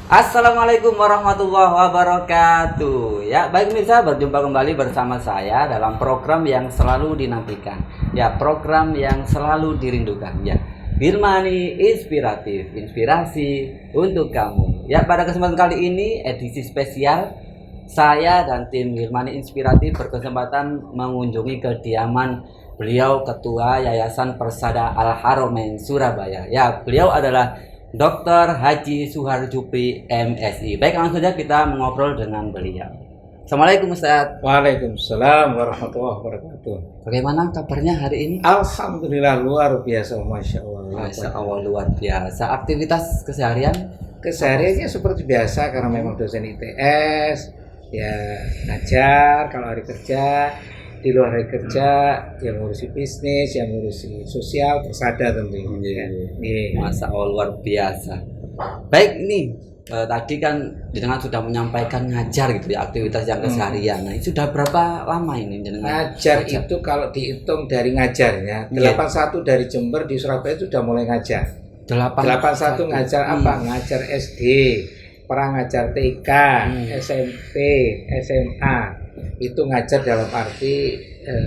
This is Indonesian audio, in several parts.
Assalamualaikum warahmatullahi wabarakatuh. Ya, baik pemirsa, berjumpa kembali bersama saya dalam program yang selalu dinantikan. Ya, program yang selalu dirindukan. Ya, Girmani Inspiratif, inspirasi untuk kamu. Ya, pada kesempatan kali ini edisi spesial, saya dan tim Girmani Inspiratif berkesempatan mengunjungi kediaman beliau Ketua Yayasan Persada Al Haramain Surabaya. Ya, beliau adalah Dr. Haji Suharjupri MSI. Baik, langsung saja kita mengobrol dengan beliau. Assalamualaikum Ustaz. Waalaikumsalam warahmatullahi wabarakatuh. Bagaimana kabarnya hari ini? Alhamdulillah luar biasa, masya Allah. Masya Allah, luar biasa. Aktivitas keseharian? Kesehariannya seperti biasa karena memang dosen ITS, ya ngajar kalau hari kerja, di luar hari kerja yang ngurusi bisnis, yang ngurusi sosial, persada tentunya. Masya Allah, luar biasa. Baik, ini tadi kan jenengan sudah menyampaikan ngajar gitu ya, aktivitas yang keseharian. Nah, ini sudah berapa lama ini jenengan Ngajar itu kalau dihitung dari ngajarnya, 81 dari Jember di Surabaya itu sudah mulai ngajar. 81 ngajar apa? Ngajar SD, pernah ngajar TK, SMP, SMA. Itu ngajar dalam arti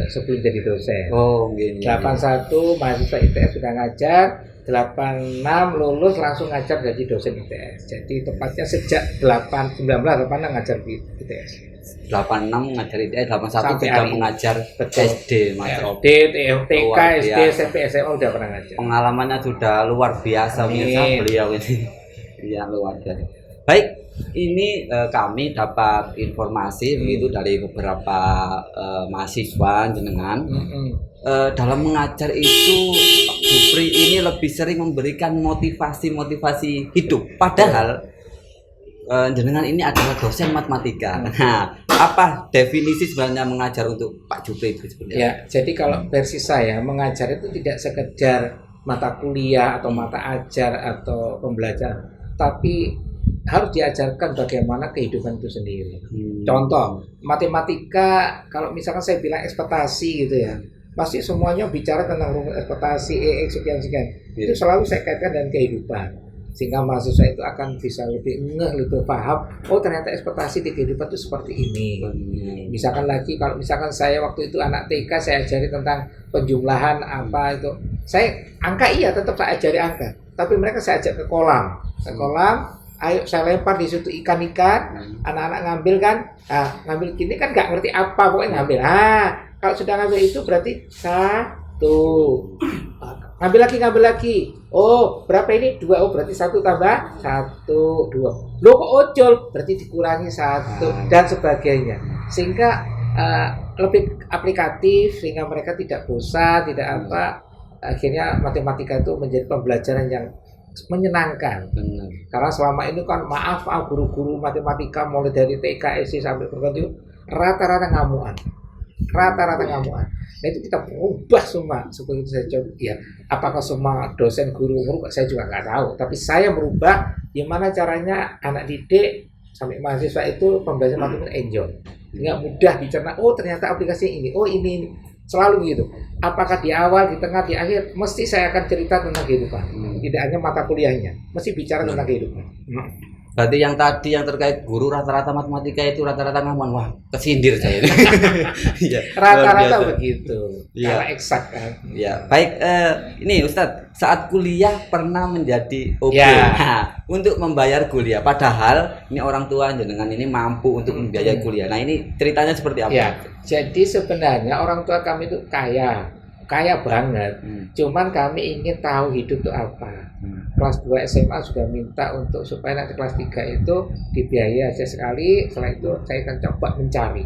sebelum jadi dosen. Oh, gini. 81 mahasiswa ITS sudah ngajar, 86 lulus langsung ngajar jadi dosen ITS. Jadi tepatnya sejak 1986 ngajar di ITS. 86 ngajar ITS, 81 Sampai sudah hari mengajar betul. SD, Mas. SD, TK, SD, SMP, SMA udah pernah ngajar. Pengalamannya sudah luar biasa pemirsa beliau ini. Iya, luar biasa. Baik, ini kami dapat informasi begitu dari beberapa mahasiswa jenengan. Dalam mengajar itu Pak Jupri ini lebih sering memberikan motivasi hidup. Padahal jenengan ini adalah dosen matematika. Nah, apa definisi sebenarnya mengajar untuk Pak Jupri itu sebenarnya? Ya, jadi kalau versi saya mengajar itu tidak sekedar mata kuliah atau mata ajar atau pembelajaran, tapi harus diajarkan bagaimana kehidupan itu sendiri. Contoh, matematika, kalau misalkan saya bilang ekspektasi gitu ya, pasti semuanya bicara tentang rumus ekspektasi, EX, sekian-sekian. Itu selalu saya kaitkan dengan kehidupan. Sehingga mahasiswa itu akan bisa lebih lebih paham, oh ternyata ekspektasi di kehidupan itu seperti ini. Misalkan lagi, kalau misalkan saya waktu itu anak TK, saya ajari tentang penjumlahan apa itu. Saya angka iya, tetap saya ajari angka. Tapi mereka saya ajak ke kolam. Ayo saya lempar di situ ikan-ikan, anak-anak ngambil kan, ngambil gini kan nggak ngerti apa, pokoknya ngambil. Kalau sudah ngambil itu berarti 1, ngambil lagi. Oh berapa ini? 2, oh berarti 1 tambah 1, 2. Loh kok ojol? Berarti dikurangi 1 dan sebagainya. Sehingga lebih aplikatif, sehingga mereka tidak bosan, tidak apa. Akhirnya matematika itu menjadi pembelajaran yang menyenangkan. Karena selama ini kan maaf guru-guru matematika mulai dari TK, SD sampai perguruan tinggi rata-rata ngamuan. Nah itu kita berubah semua seperti itu saya coba. Ya, apakah semua dosen guru merubah saya juga nggak tahu. Tapi saya merubah gimana caranya anak didik sampai mahasiswa itu pembelajaran matematika enjoy. Nggak mudah dicerna. Oh ternyata aplikasi ini. Oh ini. Selalu begitu. Apakah di awal, di tengah, di akhir, mesti saya akan cerita tentang kehidupan. Tidak hanya mata kuliahnya, mesti bicara tentang kehidupan. Berarti yang tadi yang terkait guru rata-rata matematika itu rata-rata ngamuan. Wah, kesindir saya. Ya, rata-rata begitu. Ya. Karena eksak kan. Ya, baik. Ini Ustadz, saat kuliah pernah menjadi OB untuk membayar kuliah. Padahal ini orang tua jenengan ini mampu untuk membiayai kuliah. Nah, ini ceritanya seperti apa? Ya, jadi sebenarnya orang tua kami itu kaya banget. Cuman kami ingin tahu hidup itu apa. Kelas 2 SMA sudah minta untuk supaya nanti kelas 3 itu dibiayai aja sekali. Setelah itu saya akan coba mencari.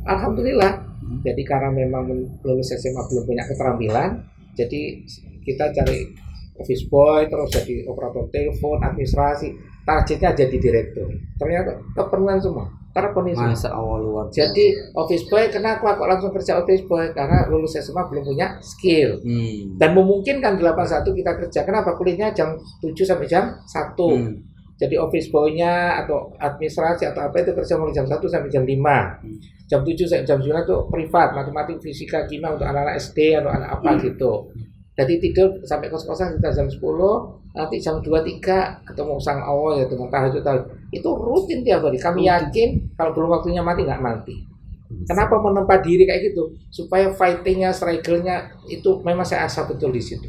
Alhamdulillah. Jadi karena memang lulus SMA belum punya keterampilan, jadi kita cari office boy, terus jadi operator telepon, administrasi, targetnya jadi direktur. Ternyata kepenuhan semua. Masa awal luar. Jadi office boy kenapa kok langsung kerja office boy? Karena lulus SMA belum punya skill. Dan memungkinkan 81 kita kerja. Kenapa? Kuliahnya jam 7 sampai jam 1. Jadi office boy-nya atau administrasi atau apa itu kerja mulai jam 1 sampai jam 5. Jam 7 sampai jam 9 itu privat, matematik, fisika, kimia untuk anak-anak SD atau anak apa gitu. Jadi tidur sampai kos-kosan sekitar jam 10, nanti jam 2, 3 ketemu sang Allah ya dengan tahajud. Itu rutin tiap hari. Kami yakin kalau belum waktunya mati nggak mati. Kenapa menempa diri kayak gitu? Supaya fightingnya, struggle-nya itu memang saya asal betul di situ.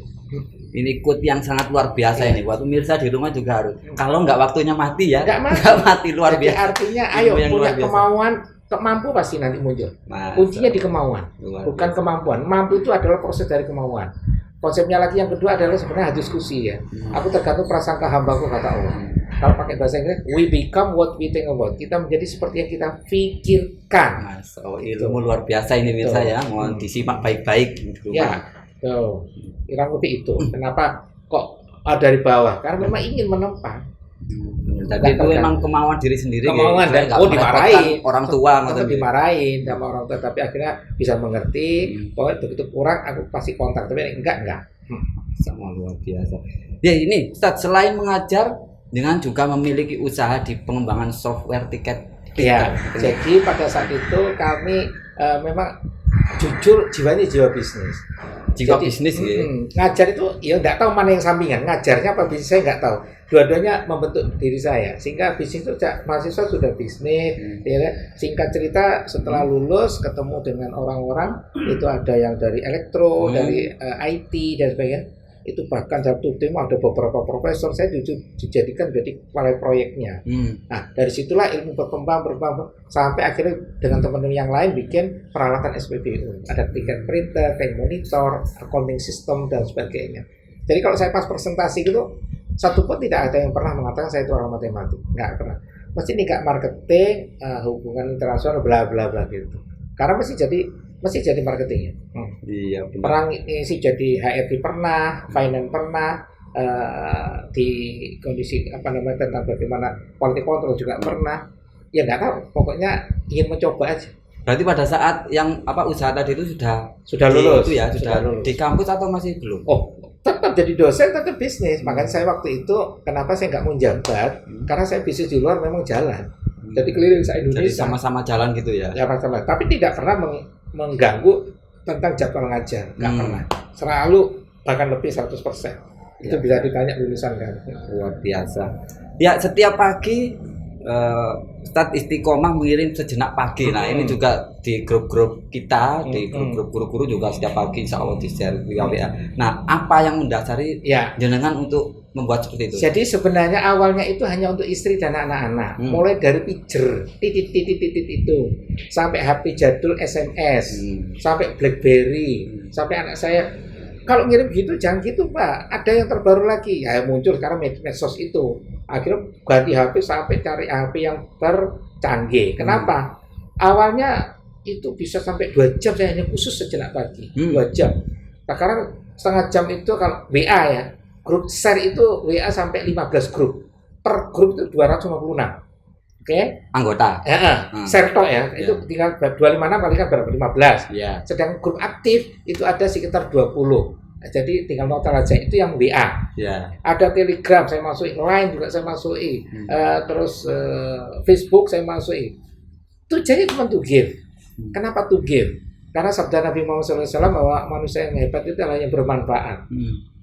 Ini quote yang sangat luar biasa ini. Buat pemirsa di rumah juga harus. Kalau nggak waktunya mati ya, nggak mati luar Jadi biasa. artinya ayo Yang punya luar biasa. kemauan, mampu pasti nanti muncul. Kuncinya di kemauan, bukan kemampuan. Mampu itu adalah proses dari kemauan. Konsepnya lagi yang kedua adalah sebenarnya diskusi ya. Aku tergantung prasangka hambaku kata Allah. Kalau pakai bahasa Inggris, we become what we think about. Kita menjadi seperti yang kita pikirkan. Mas, ilmu luar biasa ini pemirsa ya. Mohon disimak baik-baik di rumah. Ya, tuh. Kurang lebih itu. Kenapa kok dari bawah? Karena memang ingin menempa. Tapi itu memang kemauan diri sendiri. Kemauan dan dimarahin orang tua, tetap dimarahin sama orang tua. Tapi akhirnya bisa mengerti. Bahwa begitu kurang, aku pasti kontak. Tapi enggak. Sama luar biasa. Ya ini, Ustadz, selain mengajar, dengan juga memiliki usaha di pengembangan software tiket. Ya, jadi pada saat itu kami memang jujur jiwanya jiwa bisnis. Jiwa bisnis ya. Ngajar itu ya nggak tahu mana yang sampingan, ngajarnya apa bisnis saya nggak tahu. Dua-duanya membentuk diri saya, sehingga bisnis itu mahasiswa sudah bisnis. Ya, singkat cerita setelah lulus ketemu dengan orang-orang itu ada yang dari elektro, dari IT dan sebagainya. Itu bahkan satu tim ada beberapa profesor saya dijadikan jadi kepala proyeknya. Nah dari situlah ilmu berkembang sampai akhirnya dengan teman-teman yang lain bikin peralatan SPBU, ada tiket printer, tank monitor, accounting system dan sebagainya. Jadi kalau saya pas presentasi gitu, satu pun tidak ada yang pernah mengatakan saya itu orang matematik, nggak pernah. Mesti ini nggak marketing, hubungan internasional, bla bla bla gitu. Karena mesti jadi marketingnya. Iya. Perang ini sih jadi HRD pernah, finance pernah, di kondisi tentang bagaimana politik kontrol juga pernah. Ya nggak tahu, pokoknya ingin mencoba aja. Berarti pada saat yang usaha tadi itu sudah lulus itu ya, sudah lulus. Di kampus atau masih belum? Oh, tetap jadi dosen, tetap bisnis. Makanya saya waktu itu kenapa saya nggak mau jabat? Karena saya bisnis di luar memang jalan. Jadi keliling se Indonesia. Jadi sama-sama jalan gitu ya? Ya sama-sama. Tapi tidak pernah mengganggu tentang jadwal ngajar. Nggak pernah. Selalu bahkan lebih 100%. Itu bisa ditanya lulusan kan. Luar biasa. Ya setiap pagi Ustadz istiqomah mengirim sejenak pagi. Nah ini juga di grup-grup kita, di grup-grup guru-guru juga setiap pagi insya Allah di-share di WA. Nah apa yang mendasari jenengan untuk membuat seperti itu? Jadi sebenarnya awalnya itu hanya untuk istri dan anak-anak. Mulai dari pager, titit itu, sampai HP jadul SMS, sampai BlackBerry, sampai anak saya. Kalau ngirim gitu jangan gitu Pak. Ada yang terbaru lagi. Ya muncul sekarang medsos itu. Akhirnya ganti HP sampai cari HP yang tercanggih. Kenapa? Awalnya itu bisa sampai 2 jam saya hanya khusus sejenak pagi. 2 jam. Sekarang setengah jam itu kalau WA ya. Grup share itu WA sampai 15 grup. Per grup itu 256. Oke? Anggota. Share tok ya. Itu tinggal 256 kali kan berapa? 15. Yeah. Sedang grup aktif itu ada sekitar 20. Jadi tinggal notal aja itu yang WA. Ada Telegram saya masukin, Line juga saya masukin, terus Facebook saya masukin. Tujuannya cuma to give. Kenapa to give? Karena sabda Nabi Muhammad SAW bahwa manusia yang hebat itu adalah yang bermanfaat.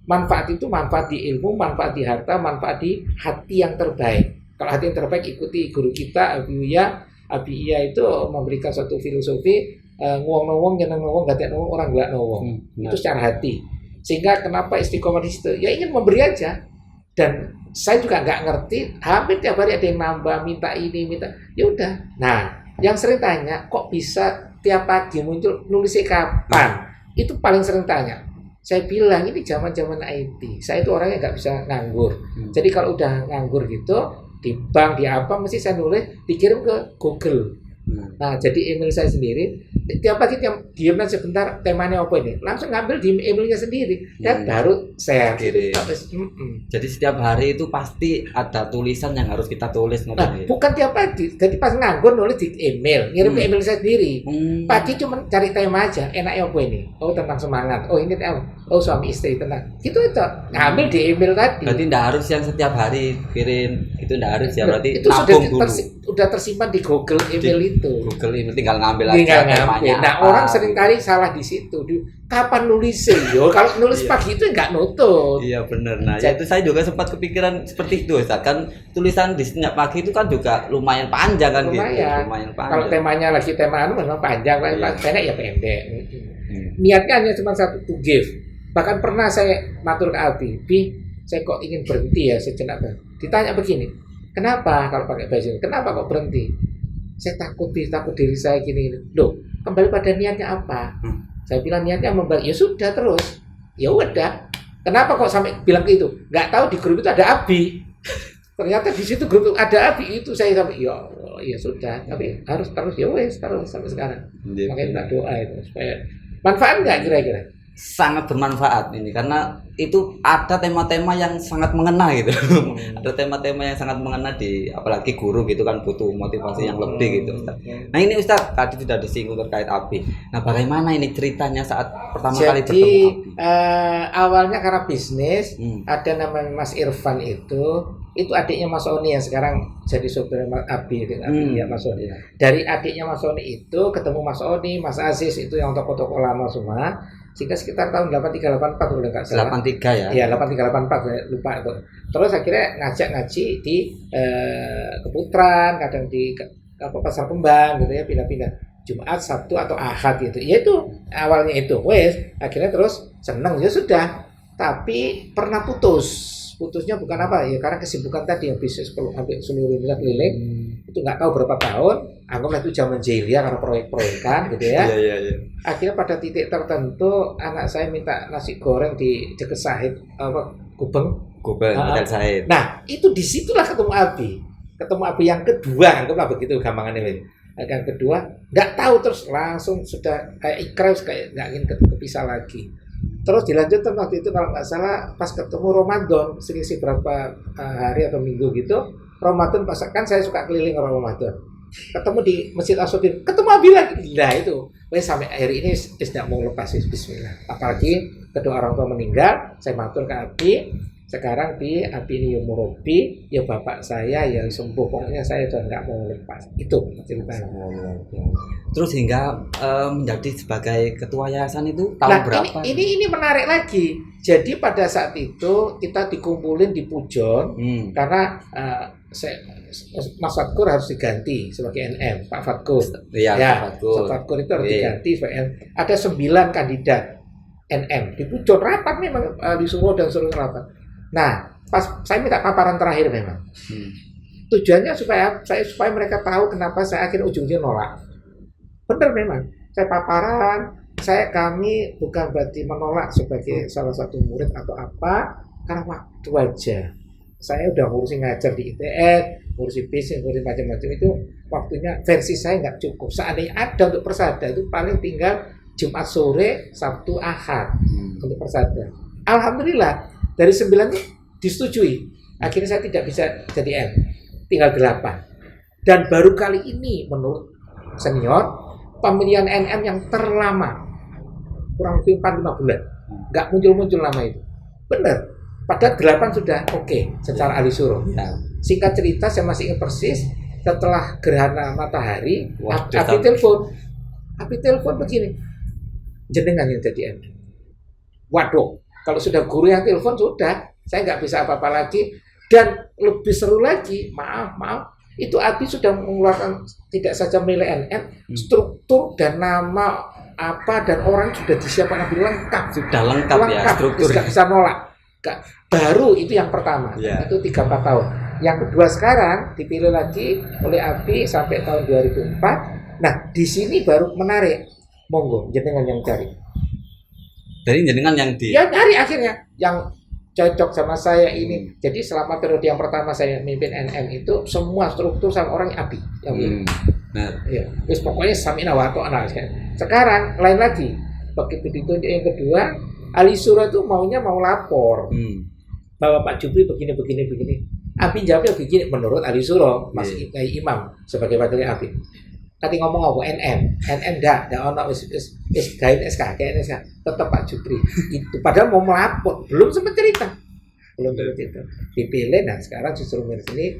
Manfaat itu manfaat di ilmu, manfaat di harta, manfaat di hati yang terbaik. Kalau hati yang terbaik ikuti guru kita Abi Iya itu memberikan suatu filosofi ngomong nyeneng ngomong gatek ngomong orang gelak ngomong. Itu secara hati. Sehingga kenapa istiqomah di situ? Ya ingin memberi aja. Dan saya juga nggak ngerti. Hampir tiap hari ada yang nambah, minta ini, minta. Ya udah. Nah, yang sering tanya, kok bisa tiap pagi muncul nulisnya kapan? Itu paling sering tanya. Saya bilang ini zaman-zaman IT. Saya itu orangnya nggak bisa nganggur. Jadi kalau udah nganggur gitu, di bank, di apa, mesti saya nulis, dikirim ke Google. Nah, jadi email saya sendiri, tiap pagi diam sebentar, temanya apa ini? Langsung ngambil di emailnya sendiri dan baru share. Gitu. Jadi setiap hari itu pasti ada tulisan yang harus kita tulis. Nah, bukan tiap pagi. Jadi pas nganggur nulis di email, ngirim ke email saya sendiri. Pagi cuma cari tema aja, enaknya apa ini? Oh tentang semangat. Oh ini oh suami istri tentang. Gitu itu ngambil di email tadi. Berarti tidak harus yang setiap hari kirim, itu tidak harus ya. Berarti itu nabung dulu. udah tersimpan di Google email itu. Google ini tinggal ngambil Tinggal aja ngambil. temanya Nah, apa. orang seringkali salah di situ. Kapan nulisnya? Yo, kalau nulis Iya. pagi itu nggak nutut. Iya benar. Nah, ya itu saya juga sempat kepikiran seperti itu, Ustaz. Kan tulisan di setiap pagi itu kan juga lumayan panjang kan gitu. Lumayan Kalau panjang. temanya lagi tema memang panjang, kalau Iya. pendek ya pendek. Hmm. Niatnya hanya cuma satu, to give. Bahkan pernah saya matur ke Abi, saya kok ingin berhenti ya sejenak. Ditanya begini, kenapa kalau pakai baju? Kenapa kok berhenti? Saya takut diri saya gini. Loh, kembali pada niatnya apa? Saya bilang niatnya membantu. Ya sudah terus. Ya udah. Kenapa kok sampai bilang gitu? Nggak tahu di grup itu ada Abi. Ternyata di situ grup itu ada Abi, itu saya sampai ya Allah, ya sudah. Tapi harus terus ya wes terus sampai sekarang. Iya, Makanya minta doa itu supaya manfaat nggak kira-kira? sangat bermanfaat ini karena itu ada tema-tema yang sangat mengena gitu. Ada tema-tema yang sangat mengena di apalagi guru gitu kan butuh motivasi yang lebih gitu, Ustaz. Nah, ini Ustaz tadi sudah disinggung terkait Abi. Nah, bagaimana ini ceritanya saat pertama kali bertemu Jadi Abi? awalnya karena bisnis, Hmm. ada namanya Mas Irfan itu adiknya Mas Oni yang sekarang jadi saudara Mas Abi, adiknya Mas Oni. Dari adiknya Mas Oni itu ketemu Mas Oni, Mas Aziz itu yang tokoh-tokoh lama semua. Sehingga sekitar tahun 83-84 udah nggak salah. 83 ya. Iya 83-84 saya lupa itu. Terus akhirnya ngajak ngaji di Keputran, kadang di Pasar Kembang gitu ya, pindah-pindah Jumat, Sabtu atau Ahad gitu. Ya itu awalnya itu. Wes akhirnya terus seneng ya sudah. Tapi pernah putus. Putusnya bukan apa ya, karena kesibukan tadi yang bisnis hampir seluruh Indonesia keliling. Itu nggak tahu berapa tahun, anggaplah itu zaman jahiliyah karena proyek-proyekan gitu ya. Iya. Akhirnya pada titik tertentu anak saya minta nasi goreng di dekat Sahid Gubeng. Google Hotel Said. Nah itu disitulah ketemu Abi yang kedua, anggaplah begitu gampangannya. Yang kedua nggak tahu, terus langsung sudah kayak ikhlas, kayak nggak ingin kepisah lagi. Terus dilanjutkan waktu itu kalau nggak salah pas ketemu Ramadan selisih berapa hari atau minggu gitu. Ramadan pas kan saya suka keliling Ramadan. Ketemu di Masjid Aswadin, ketemu Abi lagi. Nah itu, sampai hari ini tidak mau lepas Bismillah. Apalagi kedua orang tua meninggal, saya matur ke Abi. Sekarang Abi ini ya murabi, ya bapak saya ya sembuh. Pokoknya saya sudah nggak mau lepas. Itu ceritanya. Terus hingga menjadi sebagai ketua yayasan itu tahun Nah, berapa? ini menarik lagi. Jadi pada saat itu kita dikumpulin di Pujon karena Mas Fatkur harus diganti sebagai NM, Pak Fatkur. Iya, Ya, Pak Fatkur. Pak Fatkur itu harus diganti sebagai NM. Ada 9 kandidat NM di Pujon, rapat memang disuruh dan suruh rapat. Nah, pas saya minta paparan terakhir memang. Tujuannya supaya mereka tahu kenapa saya akhirnya ujung-ujungnya nolak. Benar memang. Saya paparan, kami bukan berarti menolak sebagai salah satu murid atau apa, karena waktu aja. Saya udah ngurusin ngajar di ITS, ngurusin bisnis, ngurusin macam-macam itu waktunya versi saya nggak cukup. Seandainya ada untuk persada itu paling tinggal Jumat sore, Sabtu, Ahad untuk persada. Alhamdulillah dari 9 itu disetujui. Akhirnya saya tidak bisa jadi M, tinggal 8. Dan baru kali ini menurut senior pemilihan NM yang terlama, kurang lebih 4-5 bulan, nggak muncul nama itu. Benar. Padahal 8 sudah oke secara ahli suruh. Ya. Singkat cerita saya masih ingat persis setelah gerhana matahari, Wah, Abi telepon begini, jenengan yang jadi MD. Waduh, kalau sudah guru yang telepon sudah, saya nggak bisa apa-apa lagi. Dan lebih seru lagi, maaf, itu Abi sudah mengeluarkan tidak saja nilai NM, struktur dan nama apa dan orang sudah disiapkan Abi lengkap. Sudah lengkap ya struktur. Nggak bisa nolak. Baru itu yang pertama, itu 3-4 tahun. Yang kedua sekarang dipilih lagi oleh Abi sampai tahun 2004. Nah di sini baru menarik, monggo jenengan yang cari. Jadi jenengan yang Ya cari akhirnya yang cocok sama saya ini. Jadi selama periode yang pertama saya mimpin NM itu semua struktur sama orang Abi yang pilih. Nah, Ya, terus pokoknya samina wa ta'na. Sekarang lain lagi. Begitu ditunjuk yang kedua, Ali Surah itu mau lapor bahwa Pak Jupri begini. Abi jawabnya begini menurut Ali Surah, Mas Imam sebagai wakil Abi. Tadi ngomong apa NM enggak ono wis gawe SK, tetap Pak Jupri. Itu padahal mau melapor, belum sempat cerita. belum seperti itu. Dipilih, nah sekarang justru Mirs ini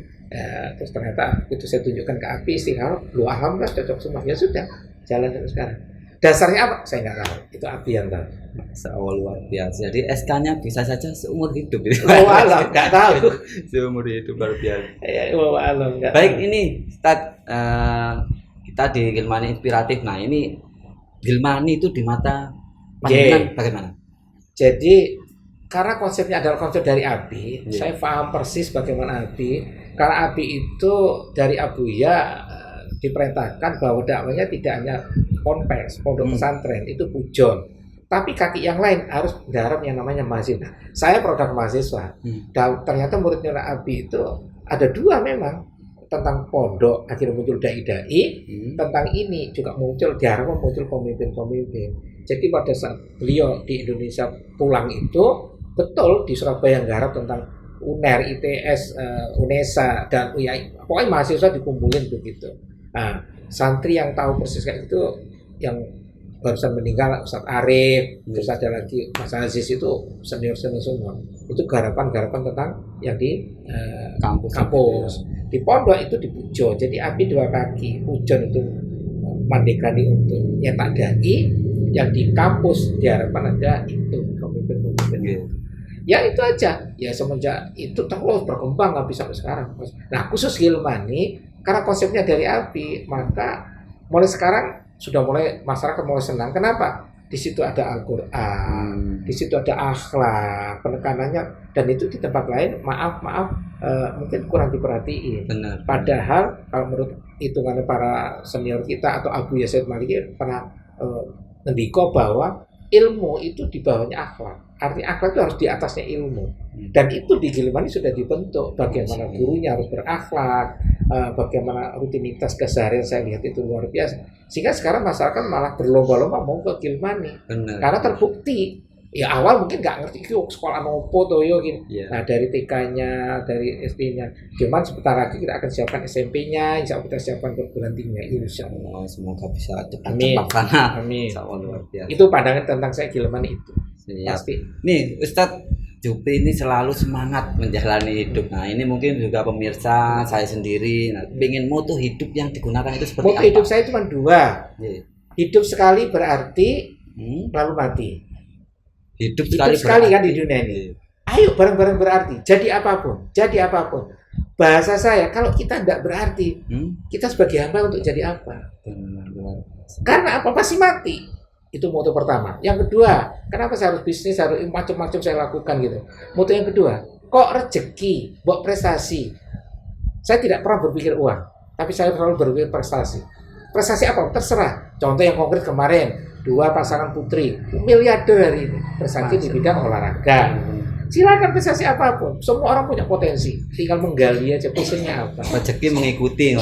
terus ternyata itu saya tunjukkan ke Abi istiqomah, lu alhamdulillah cocok semua, ya sudah jalan sampai sekarang. Dasarnya apa? Saya nggak tahu. Itu Abi yang tahu. Masya Allah, luar biasa. Jadi SK-nya bisa saja seumur hidup. Oh alam, nggak tahu. Seumur hidup luar biasa. Ya, alam, nggak Baik, tahu. ini Ustaz, kita di Gilmani Inspiratif. Nah, ini Gilmani itu di mata panjenengan bagaimana? Jadi karena konsepnya adalah konsep dari Abi, Yeah. saya paham persis bagaimana Abi. Karena Abi itu dari Abuya diperintahkan bahwa dakwahnya tidak hanya ponpes, pondok pesantren, itu pujon. Tapi kaki yang lain harus menggarap yang namanya mahasiswa. Saya produk mahasiswa. Dan ternyata muridnya Abi itu ada dua memang, tentang pondok akhirnya muncul dai-dai, tentang ini juga muncul, diharapkan muncul pemimpin-pemimpin. Jadi pada saat beliau di Indonesia pulang itu betul di Surabaya nggarap tentang UNER, ITS, UNESA dan UIA, pokoknya mahasiswa dikumpulin begitu. Nah, santri yang tahu persis kayak itu yang barusan meninggal Ustadz Arif, terus ada lagi Mas Aziz, itu senior-senior semua. Itu garapan-garapan tentang yang di kampus. Di pondok itu di pujon. Jadi Abi dua kaki. Pujon itu mandekani untuk nyetak dai, yang di kampus diharapkan ada itu pemimpin-pemimpin. Ya itu aja. Ya semenjak itu terus berkembang Abi sampai sekarang. Nah khusus Gilmani karena konsepnya dari Abi, maka mulai sekarang sudah mulai masyarakat mulai senang. Kenapa? Di situ ada Al-Quran, di situ ada akhlak, penekanannya, dan itu di tempat lain maaf mungkin kurang diperhatiin. Benar. Padahal kalau menurut hitungannya para senior kita atau Abu Yazid Maliki pernah ngendiko bahwa ilmu itu di bawahnya akhlak. Artinya akhlak itu harus di atasnya ilmu. Dan itu di Gilmani sudah dibentuk. Bagaimana gurunya harus berakhlak, bagaimana rutinitas keseharian saya lihat itu luar biasa. Sehingga sekarang masyarakat malah berlomba-lomba mau ke Gilmani. Karena terbukti. Ya awal mungkin nggak ngerti sekolah nopo toyo gitu. Nah dari TK-nya, dari SD-nya. Cuman sebentar lagi kita akan siapkan SMP-nya, insya Allah kita siapkan perguruan tingginya, insya Allah. Semoga bisa cepat sana. Amin. Insya Allah luar biasa. Itu pandangan tentang saya Gilmani itu. Pasti. Nih Ustadz Jupri ini selalu semangat menjalani hidup. Nah ini mungkin juga pemirsa, saya sendiri, ingin moto hidup yang digunakan itu seperti moto apa? Moto hidup saya cuma dua. Hidup sekali berarti lalu mati. Hidup sekali kan di dunia ini. Ayo bareng-bareng berarti. Jadi apapun. Bahasa saya, kalau kita tidak berarti, kita sebagai hamba untuk jadi apa? Karena apa? Pasti mati. Itu moto pertama. Yang kedua, kenapa saya harus bisnis, harus macam-macam saya lakukan gitu. Moto yang kedua, kok rezeki, buat prestasi. Saya tidak pernah berpikir uang, tapi saya selalu berpikir prestasi. Prestasi apa? Terserah. Contoh yang konkret kemarin, 2 pasangan putri, miliarder hari ini, prestasi di bidang olahraga. Silakan prestasi apapun, semua orang punya potensi, tinggal menggali aja passionnya apa. Rezeki mengikuti.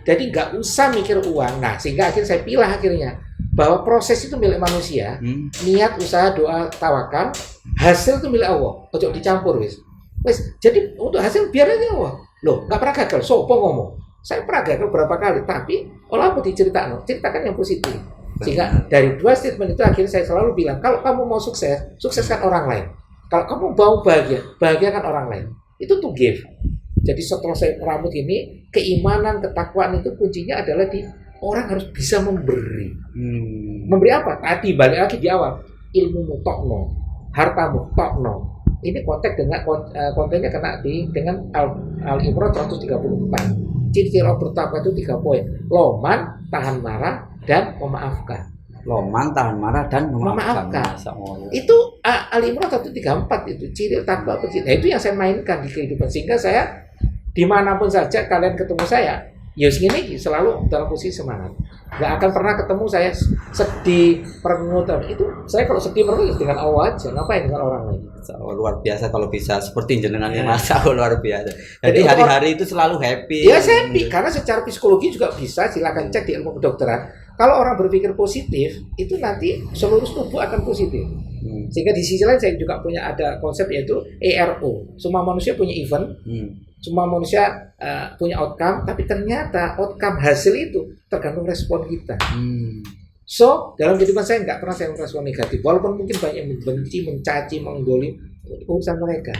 Jadi nggak usah mikir uang. Nah, sehingga akhirnya saya pilih akhirnya bahwa proses itu milik manusia, niat, usaha, doa, tawakal, hasil itu milik Allah. Ojo dicampur wis. Jadi untuk hasil biar aja Allah. Loh, nggak pernah gagal. Sopo ngomong. Saya pernah gagal berapa kali, tapi olah apa diceritakan? Ceritakan yang positif. Sehingga dari 2 statement itu akhirnya saya selalu bilang, kalau kamu mau sukses, sukseskan orang lain. Kalau kamu mau bahagia, bahagiakan orang lain. Itu to give. Jadi setelah saya rambut ini, keimanan, ketakwaan itu kuncinya adalah di orang harus bisa memberi. Memberi apa? Tadi balik lagi di awal. Ilmumu tokno, hartamu tokno. Ini konteks dengan kontennya kena dengan Al-Imran 134. Ciri-ciri orang bertakwa itu 3 poin. Loman, tahan marah, dan memaafkan. Loman, tahan marah, dan memaafkan. Itu Al-Imran 134 itu ciri takwa. Nah, itu yang saya mainkan di kehidupan, sehingga saya dimanapun saja kalian ketemu saya, ya segini selalu dalam posisi semangat. Gak akan pernah ketemu saya sedih, perengut. Itu saya kalau sedih perengut dengan Allah aja, ngapain dengan orang lain. Luar biasa kalau bisa seperti jenengannya Mas, luar biasa. Jadi hari-hari itu selalu happy. Ya happy, karena secara psikologi juga bisa, silakan cek di ilmu kedokteran. Kalau orang berpikir positif, itu nanti seluruh tubuh akan positif. Sehingga di sisi lain saya juga punya ada konsep yaitu ERO. Semua manusia punya event, semua manusia punya outcome, tapi ternyata outcome hasil itu tergantung respon kita. So, dalam kehidupan saya nggak pernah saya merespon negatif. Walaupun mungkin banyak yang membenci, mencaci, menggoli, urusan mereka.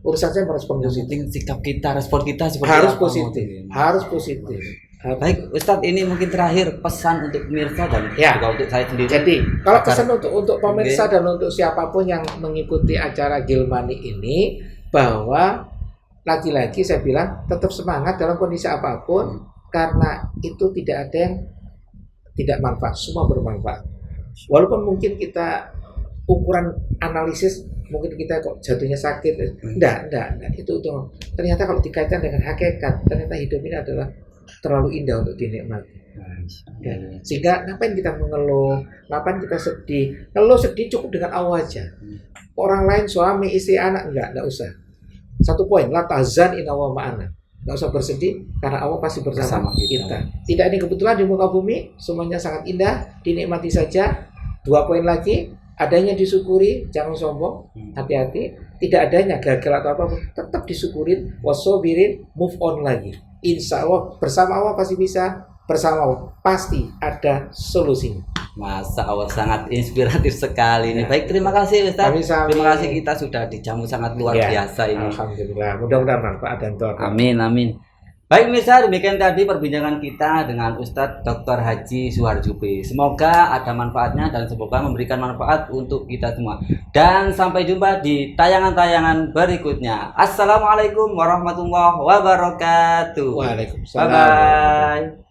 urusan saya merespon Yang positif. penting sikap kita, respon kita seperti Harus apa, positif, mungkin. harus positif. Baik, Ustadz, ini mungkin terakhir pesan untuk pemirsa dan Ya. juga untuk saya sendiri. Jadi, kalau Agar- pesan untuk pemirsa dan untuk siapapun yang mengikuti acara Gilmani ini, bahwa lagi-lagi saya bilang tetap semangat dalam kondisi apapun, karena itu tidak ada yang tidak manfaat, semua bermanfaat. Walaupun mungkin kita ukuran analisis mungkin kita kok jatuhnya sakit, enggak. Itu ternyata kalau dikaitkan dengan hakikat, ternyata hidup ini adalah terlalu indah untuk dinikmati. Ya. Sehingga ngapain kita mengeluh, ngapain kita sedih? Kalau sedih cukup dengan Allah aja. Orang lain, suami, istri, anak, enggak usah. Satu poin, la tahzan inna wa ma'ana. Enggak usah bersedih karena Allah pasti bersama kita. Tidak ini kebetulan di muka bumi semuanya sangat indah, dinikmati saja. 2 poin lagi, adanya disyukuri, jangan sombong, hati-hati. Tidak adanya gagal atau apa, tetap disyukurin, wasobirin, move on lagi. Insya Allah bersama Allah pasti bisa, bersama Allah pasti ada solusinya. Masa Allah, sangat inspiratif sekali ini. Ya. Baik, terima kasih Ustaz. Sami-sami. Terima kasih, kita sudah dijamu sangat luar Ya, biasa ini. Alhamdulillah, mudah-mudahan manfaat dan doa. Amin. Baik pemirsa, demikian tadi perbincangan kita dengan Ustadz Dr. Haji Suharjupi. Semoga ada manfaatnya dan semoga memberikan manfaat untuk kita semua. Dan sampai jumpa di tayangan-tayangan berikutnya. Assalamualaikum warahmatullahi wabarakatuh. Waalaikumsalam. Bye-bye.